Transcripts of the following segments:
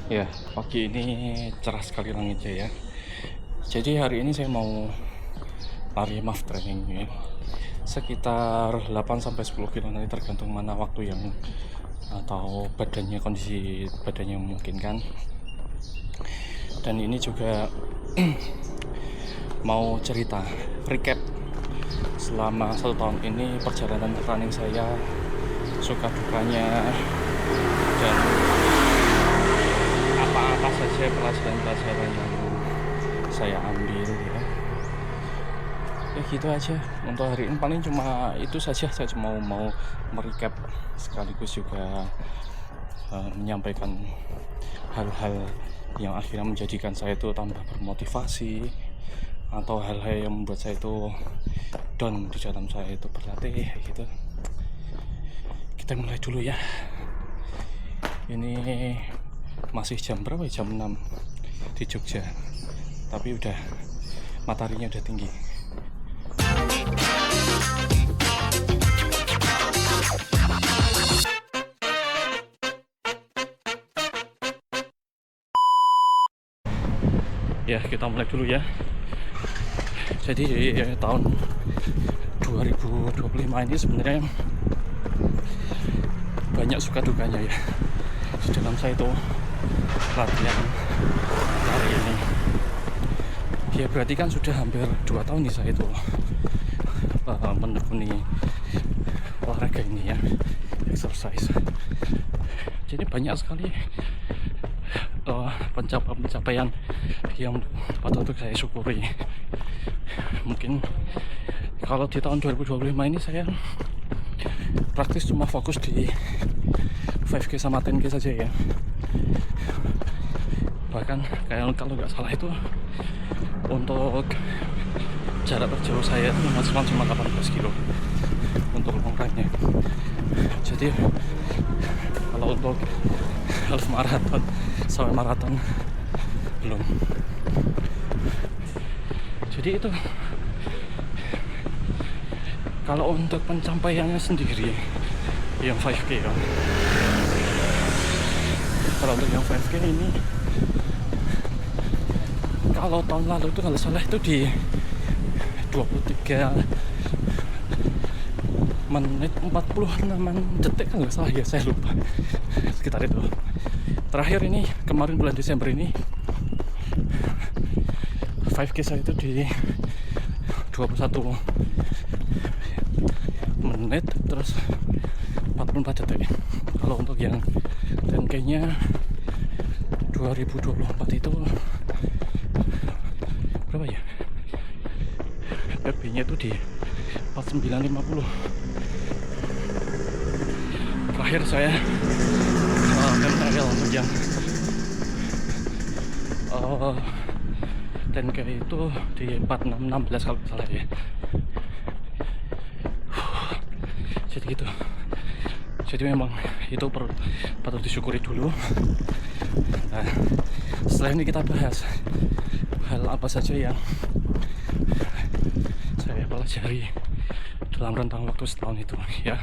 Ya, pagi ini cerah sekali langitnya ya. Jadi hari ini saya mau lari MAF training ya. Sekitar 8 sampai 10 kilo nanti tergantung mana waktu yang atau badannya, kondisi badannya memungkinkan. Dan ini juga mau cerita recap selama 1 tahun ini perjalanan running saya, suka dukanya, dan apa saja pelajaran-pelajaran yang saya ambil ya. Ya gitu aja untuk hari ini, paling cuma itu saja. Saya cuma mau merecap sekaligus juga menyampaikan hal-hal yang akhirnya menjadikan saya itu tambah bermotivasi, atau hal-hal yang membuat saya itu down di dalam saya itu berlatih gitu. Kita mulai dulu ya. Ini masih jam berapa ya? Jam 6 di Jogja, tapi udah mataharinya udah tinggi. Ya, kita mulai dulu ya. Jadi tahun 2025 ini sebenarnya banyak suka dukanya ya di dalam saya itu latihan hari ini. Ya berarti kan sudah hampir 2 tahun nih saya itu menekuni olahraga ini ya, exercise. Jadi banyak sekali pencapaian yang patut untuk saya syukuri. Mungkin kalau di tahun 2025 ini saya praktis cuma fokus di 5K sama 10K saja ya. Bahkan kalau nggak salah itu untuk jarak terjauh saya itu maksimal cuma 18 kilo untuk long run-nya. Jadi kalau untuk half marathon sampai maraton belum. Jadi itu kalau untuk pencapaiannya sendiri yang 5K ya. Kalau untuk yang 5K ini, kalau tahun lalu itu kalau salah itu di 23 menit 46 detik kan nggak salah ya, saya lupa, sekitar itu. Terakhir ini kemarin bulan Desember ini 5K saya itu di 21 menit terus 44 detik. Kalau untuk yang 10K nya 2024 itu berapa ya, PB nya itu di 49.50. Terakhir saya MTL untuk yang 10K itu di 46.16 kalau salah ya. Jadi gitu. Jadi memang itu patut disyukuri dulu. Nah, setelah ini kita bahas hal apa saja yang saya pelajari dalam rentang waktu setahun itu ya.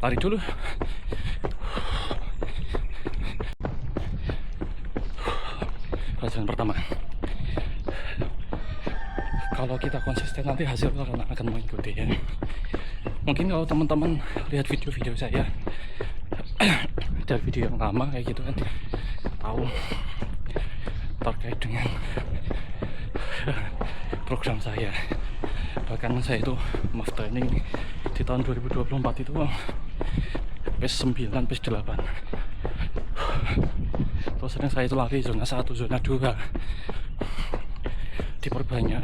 Lari dulu. Pelajaran pertama, kalau kita konsisten nanti hasil akan mengikuti ya. Mungkin kalau teman-teman lihat video-video saya dari video yang lama kayak gitu kan, tahu terkait dengan program saya. Bahkan saya itu MAF training di tahun 2024 itu PES 9, PES 8. Terus sering saya itu lari zona 1, zona 2. Diperbanyak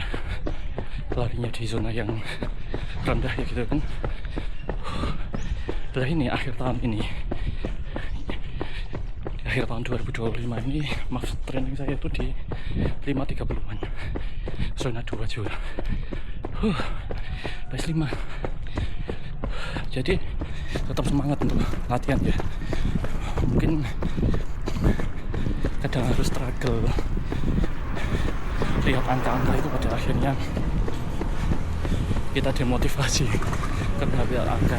larinya di zona yang rendah ya gitu kan. Setelah ini akhir tahun ini, di akhir tahun 2025 ini MAF training saya itu di 5.30-an, zona 2 juga. PES 5. Jadi tetap semangat untuk latihan ya. Mungkin kadang harus struggle, lihat angka-angka itu pada akhirnya kita demotivasi karena lihat angka,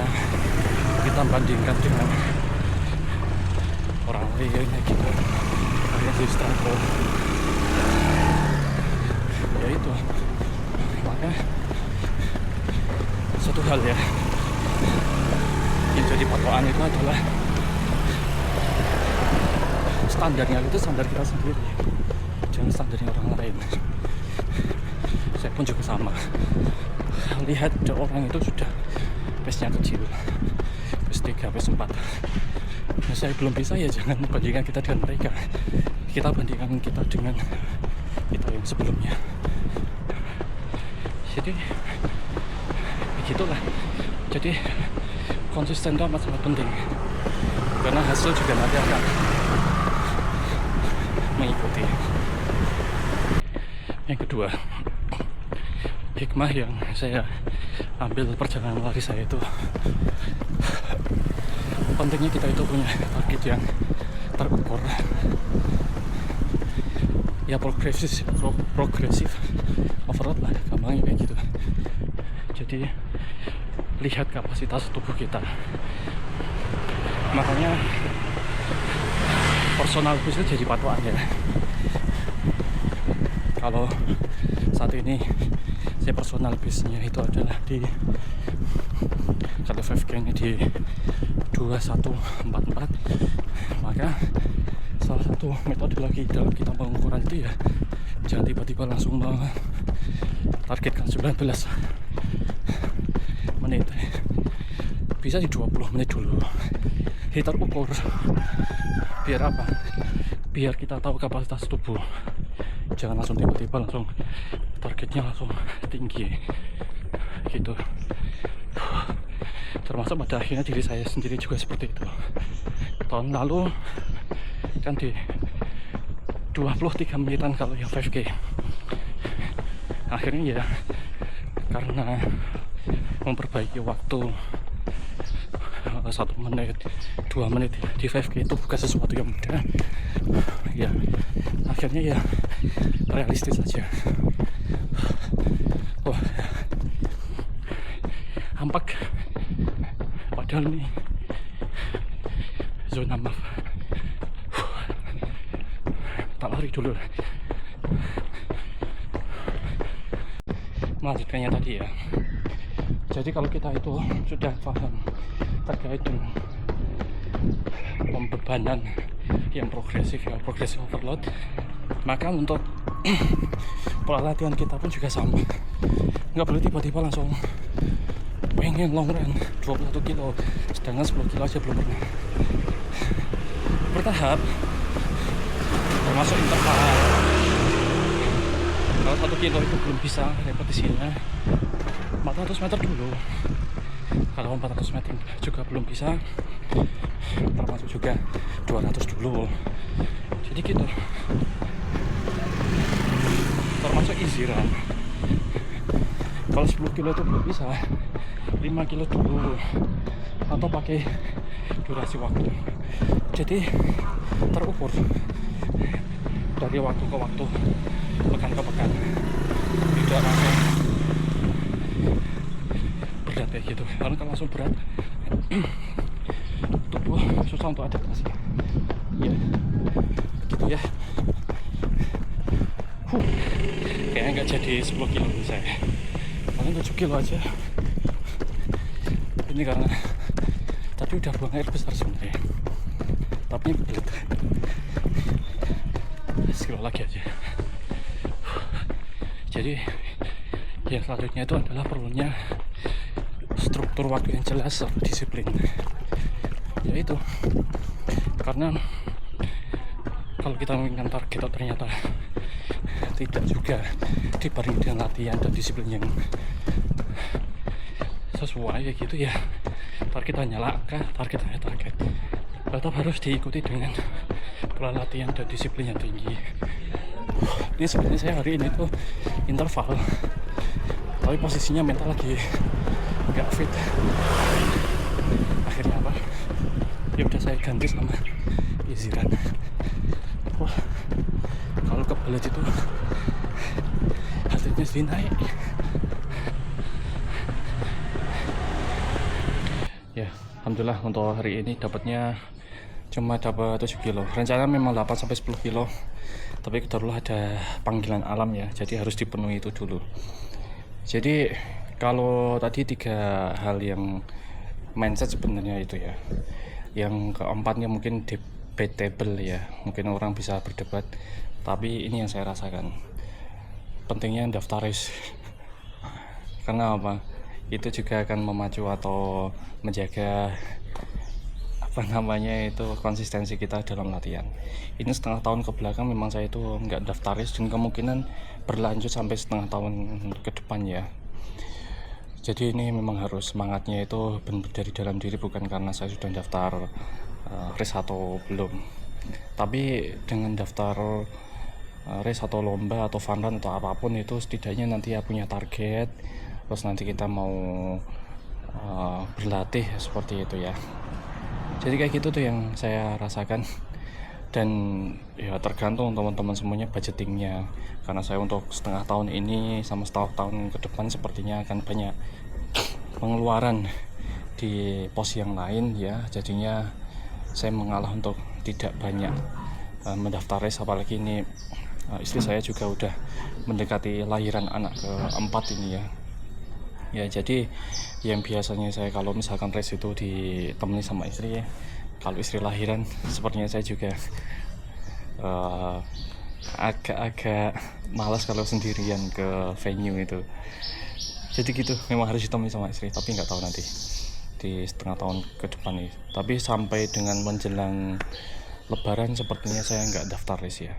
kita bandingkan dengan orang lainnya gitu, yang di struggle. Ya itu, makanya satu hal ya yang jadi patokan itu adalah standarnya itu standar kita sendiri, jangan standarnya orang lain. Saya pun juga sama, lihat ada orang itu sudah pace-nya kecil, pace 3, pace 4. Nah, saya belum bisa, ya jangan bandingkan kita dengan mereka, kita bandingkan kita dengan kita yang sebelumnya. Jadi begitulah, jadi konsisten itu amat sangat penting, karena hasil juga nanti akan mengikuti. Yang kedua, hikmah yang saya ambil perjalanan lari saya itu, pentingnya kita itu punya target yang terukur, ya progresif overload lah, gampangnya kayak gitu. Jadi lihat kapasitas tubuh kita, makanya personal base itu jadi patokan ya. Kalau saat ini saya personal base-nya itu adalah di, kalau 5K nya di 2144, maka salah satu metodologi dalam kita pengukuran itu ya jangan tiba-tiba langsung targetkan 19 menit, bisa di 20 menit dulu, hitar ukur. Biar apa? Biar kita tahu kapasitas tubuh, jangan langsung tiba-tiba langsung targetnya langsung tinggi gitu. Termasuk pada akhirnya diri saya sendiri juga seperti itu. Tahun lalu kan di 23 menitan kalau yang 5K, akhirnya ya karena memperbaiki waktu 1 menit, 2 menit di 5K itu bukan sesuatu yang mudah ya, akhirnya ya realistis saja. Wah, hampak, padahal ini zona maaf. Tak lari dulu, melanjutkannya tadi ya. Jadi kalau kita itu sudah paham terkait dengan pembebanan yang progresif ya, progresif overload, maka untuk pola latihan kita pun juga sama. Nggak boleh tiba-tiba langsung pengen long run 21 kilo, sedangkan 10 kilo aja belum pernah. Bertahap, termasuk interval. Kalau 1 kilo itu belum bisa repetisinya, 400 meter dulu. Kalau 400 meter juga belum bisa, termasuk juga 200 dulu. Jadi gitu, termasuk easy run. Kalau 10 kilo itu belum bisa, 5 kilo dulu, atau pakai durasi waktu. Jadi terukur dari waktu ke waktu, pekan ke pekan, tidak langsung berat kayak gitu. Karena kalau langsung berat tubuh susah untuk adaptasi ya, gitu ya. Kayaknya nggak jadi 10 kilo bisa ya, paling 7 kilo aja. Ini karena tadi udah buang air besar sebenarnya, tapi belet, sekilo lagi aja. Jadi yang selanjutnya itu adalah perlunya struktur waktu yang jelas atau disiplin. Yaitu karena kalau kita menginginkan target ternyata tidak juga dibarengi dengan latihan dan disiplin yang sesuai ya gitu ya, target hanyalah angka, target hanya target, tetap harus diikuti dengan pola latihan dan disiplin yang tinggi. Ini sebenarnya saya hari ini tuh interval, tapi posisinya mental lagi nggak fit. Akhirnya apa, ya udah saya ganti sama easy run. Wah, kalau kebelet itu hasilnya sih naik ya. Alhamdulillah untuk hari ini dapatnya cuma dapat 7 kilo. Rencana memang 8 sampai 10 kilo, tapi dulu ada panggilan alam ya, jadi harus dipenuhi itu dulu. Jadi kalau tadi 3 hal yang mindset sebenarnya itu ya. Yang keempatnya mungkin debatable ya, mungkin orang bisa berdebat, tapi ini yang saya rasakan pentingnya daftar race. Karena apa? Itu juga akan memacu atau menjaga itu konsistensi kita dalam latihan. Ini setengah tahun ke belakang memang saya itu nggak daftar race, dan kemungkinan berlanjut sampai setengah tahun ke depan ya. Jadi ini memang harus semangatnya itu benar dari dalam diri, bukan karena saya sudah daftar race atau belum. Tapi dengan daftar race atau lomba atau fun run atau apapun itu, setidaknya nanti ya punya target, terus nanti kita mau berlatih seperti itu ya. Jadi kayak gitu tuh yang saya rasakan, dan ya tergantung teman-teman semuanya budgetingnya, karena saya untuk setengah tahun ini sama setengah tahun ke depan sepertinya akan banyak pengeluaran di pos yang lain ya. Jadinya saya mengalah untuk tidak banyak mendaftar race, apalagi ini istri saya juga udah mendekati lahiran anak keempat ini ya. Ya jadi yang biasanya saya kalau misalkan race itu ditemani sama istri ya, kalau istri lahiran sepertinya saya juga agak-agak malas kalau sendirian ke venue itu. Jadi gitu, memang harus ditemani sama istri, tapi nggak tahu nanti di setengah tahun ke depan nih. Tapi sampai dengan menjelang lebaran sepertinya saya nggak daftar race ya,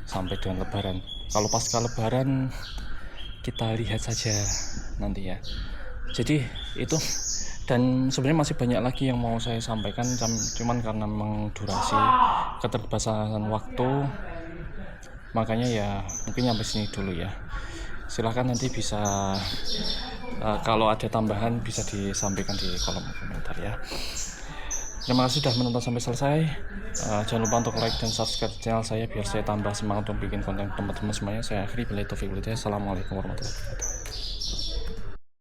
sampai dengan lebaran. Kalau pasca lebaran kita lihat saja nanti ya. Jadi itu, dan sebenarnya masih banyak lagi yang mau saya sampaikan, cuman karena memang durasi, keterbatasan waktu, makanya ya mungkin sampai sini dulu ya. Silahkan nanti bisa kalau ada tambahan bisa disampaikan di kolom komentar ya. Terima kasih sudah menonton sampai selesai. Jangan lupa untuk like dan subscribe channel saya biar saya tambah semangat untuk bikin konten teman-teman semuanya. Saya akhiri, bila itu. Assalamualaikum warahmatullahi wabarakatuh.